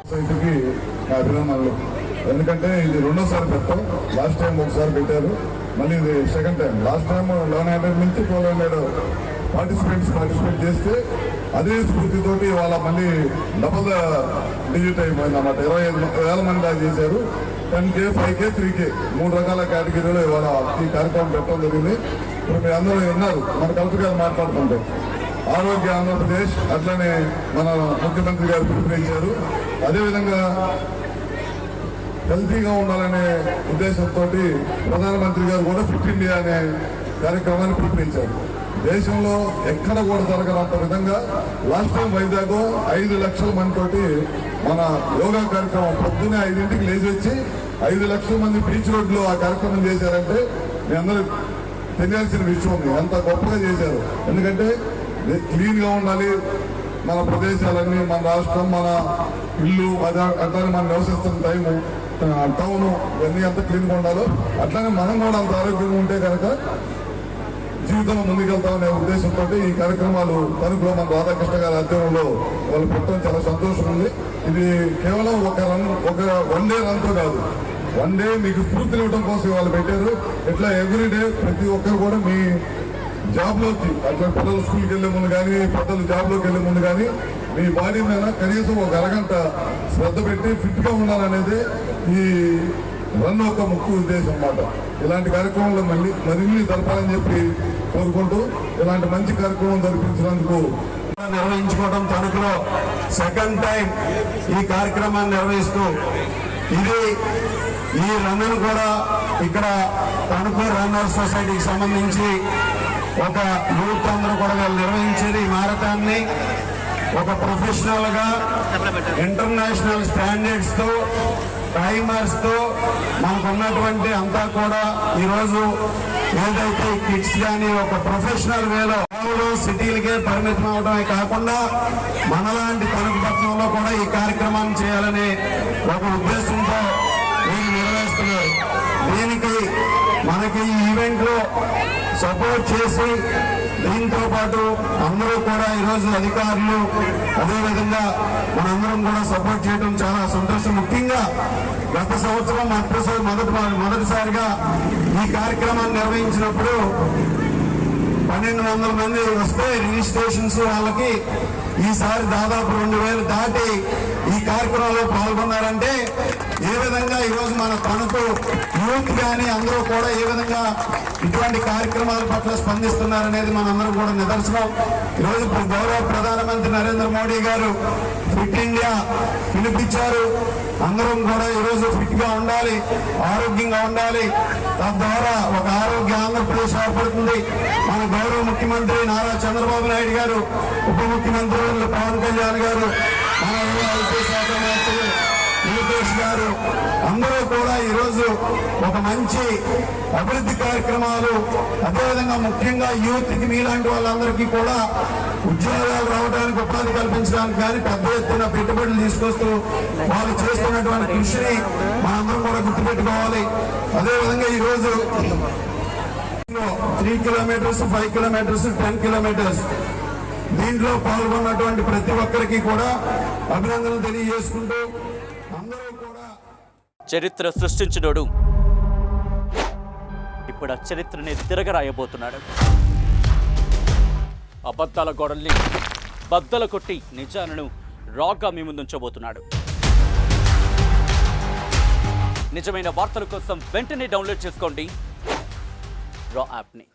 సొసైటీకి నా అభినందనలు. ఎందుకంటే ఇది రెండోసారి పెట్టాం. లాస్ట్ టైం ఒకసారి పెట్టారు, మళ్ళీ ఇది సెకండ్ టైం. లాస్ట్ టైం 1100 నుంచి 1200 పార్టిసిపేట్ చేస్తే అదే స్ఫూర్తితోటి ఇవాళ మళ్ళీ డబుల్ డిజిట్ అయిపోయింది అన్నమాట. 25,000 మంది దాకా చేశారు. 10K, 5K, 3K 3 రకాల కేటగిరీలో ఇవాళ ఈ కార్యక్రమం పెట్టడం జరిగింది. ఇప్పుడు మీరు అందరూ విన్నారు మన కలెక్టర్ గారు మాట్లాడుతుంటే ఆరోగ్య ఆంధ్రప్రదేశ్, అట్లనే మన ముఖ్యమంత్రి గారు పిలుపునిచ్చారు. అదేవిధంగా హెల్తీగా ఉండాలనే ఉద్దేశంతో ప్రధానమంత్రి గారు కూడా ఫిట్ ఇండియా అనే కార్యక్రమాన్ని పిలుపునిచ్చారు. దేశంలో ఎక్కడ కూడా జరగనంత విధంగా లాస్ట్ టైం వైజాగ్ 5 లక్షల మందితోటి మన యోగా కార్యక్రమం పొద్దునే 5ంటికి లేచి వచ్చి 5 లక్షల మంది బీచ్ రోడ్లో ఆ కార్యక్రమం చేశారంటే మీ అందరూ తెలియాల్సిన విషయం ఉంది. అంత గొప్పగా చేశారు. ఎందుకంటే క్లీన్గా ఉండాలి మన ప్రదేశాలన్నీ, మన రాష్ట్రం, మన ఇల్లు, అట్లానే మనం నివసిస్తున్న టౌను ఇవన్నీ ఎంత క్లీన్గా ఉండాలో అట్లానే మనం కూడా అంత ఆరోగ్యంగా ఉంటే కనుక జీవితంలో ముందుకెళ్తామనే ఉద్దేశంతో ఈ కార్యక్రమాలు తణుకులో మన రాధాకృష్ణ గారి ఆధ్వర్యంలో వాళ్ళు పెట్టడం చాలా సంతోషం ఉంది. ఇది కేవలం ఒక వన్ డే రన్తో కాదు, వన్ డే మీకు స్ఫూర్తిని ఇవ్వడం కోసం వాళ్ళు పెట్టారు. ఇట్లా ఎవ్రీడే ప్రతి ఒక్కరు కూడా మీ జాబ్లోకి, అట్లా పిల్లలు స్కూల్కి వెళ్లే ముందు కానీ, పెద్దలు జాబ్లోకి వెళ్లే ముందు కానీ మీ బాడీ మీద కనీసం ఒక అరగంట శ్రద్ధ పెట్టి ఫిట్గా ఉండాలనేది ఈ రన్ ఒక ముఖ్య ఉద్దేశం అన్నమాట. ఇలాంటి కార్యక్రమంలో మరిన్ని జరపాలని చెప్పి కోరుకుంటూ ఇలాంటి మంచి కార్యక్రమం జరిపించినందుకు నిర్వహించుకోవడం తణుకులో సెకండ్ టైం ఈ కార్యక్రమాన్ని నిర్వహిస్తూ ఈ రన్ను కూడా ఇక్కడ తణుకు రన్నర్స్ సొసైటీకి సంబంధించి ఒక యూత్ అందరూ కూడా వాళ్ళు నిర్వహించేది ఈ మారథాన్ని ఒక ప్రొఫెషనల్ గా ఇంటర్నేషనల్ స్టాండర్డ్స్ తో టైమర్స్ తో మనకున్నటువంటి అంతా కూడా ఈరోజు ఏదైతే కిడ్స్ కానీ ఒక ప్రొఫెషనల్ వేలో సిటీలకే పరిమితం అవడమే కాకుండా మనలాంటి తణుకు పట్టణంలో కూడా ఈ కార్యక్రమాన్ని చేయాలనే ఒక ఉద్దేశంతో వీళ్ళు నిర్వహిస్తున్నారు. దీనికి మనకి ఈ ఈవెంట్ లో సపోర్ట్ చేసి దీంతో పాటు అందరూ కూడా ఈరోజు అధికారులు అదేవిధంగా మనందరం కూడా సపోర్ట్ చేయడం చాలా సంతోషం. ముఖ్యంగా గత సంవత్సరం మొదటిసారిగా ఈ కార్యక్రమాన్ని నిర్వహించినప్పుడు 1200 మంది వస్తే రిజిస్ట్రేషన్స్ వాళ్ళకి ఈసారి దాదాపు 2000 దాటి ఈ కార్యక్రమంలో పాల్గొన్నారంటే ఏ విధంగా ఈరోజు మన తణుకు యూత్ కానీ అందరూ కూడా ఏ విధంగా ఇటువంటి కార్యక్రమాల పట్ల స్పందిస్తున్నారనేది మనందరం కూడా నిదర్శనం. ఈరోజు గౌరవ ప్రధానమంత్రి నరేంద్ర మోడీ గారు ఫిట్ ఇండియా పిలిపించారు. అందరం కూడా ఈరోజు ఫిట్ గా ఉండాలి, ఆరోగ్యంగా ఉండాలి. తద్వారా ఒక ఆరోగ్య ఆంధ్రప్రదేశ్ ఏర్పడుతుంది. మన గౌరవ ముఖ్యమంత్రి నారా చంద్రబాబు నాయుడు గారు, ఉప ముఖ్యమంత్రులు పవన్ కళ్యాణ్ గారు, మన ఐటీ శాఖ మంత్రులు లోకేష్ గారు అందరూ కూడా ఈరోజు ఒక మంచి అభివృద్ధి కార్యక్రమాలు, అదేవిధంగా ముఖ్యంగా యూత్ కి మీలాంటి వాళ్ళందరికీ కూడా ఉద్యోగాలు రావడానికి, ఉపాధి కల్పించడానికి కానీ పెద్ద ఎత్తున పెట్టుబడులు తీసుకొస్తూ వాళ్ళు చేస్తున్నటువంటి కృషిని మనందరం కూడా గుర్తుపెట్టుకోవాలి. అదేవిధంగా ఈరోజు 3 కిలోమీటర్స్, 5 కిలోమీటర్స్, 10 కిలోమీటర్స్ దీంట్లో పాల్గొన్నటువంటి ప్రతి ఒక్కరికి కూడా అభినందనలు తెలియజేసుకుంటూ అందరూ కూడా చరిత్ర సృష్టించినోడు ఇప్పుడు ఆ చరిత్రని తిరగరాయబోతున్నాడు. అబద్ధాల గోడల్ని బద్దలు కొట్టి నిజాలను రాగా మీ ముందుంచబోతున్నాడు. నిజమైన వార్తల కోసం వెంటనే డౌన్లోడ్ చేసుకోండి రా యాప్ని.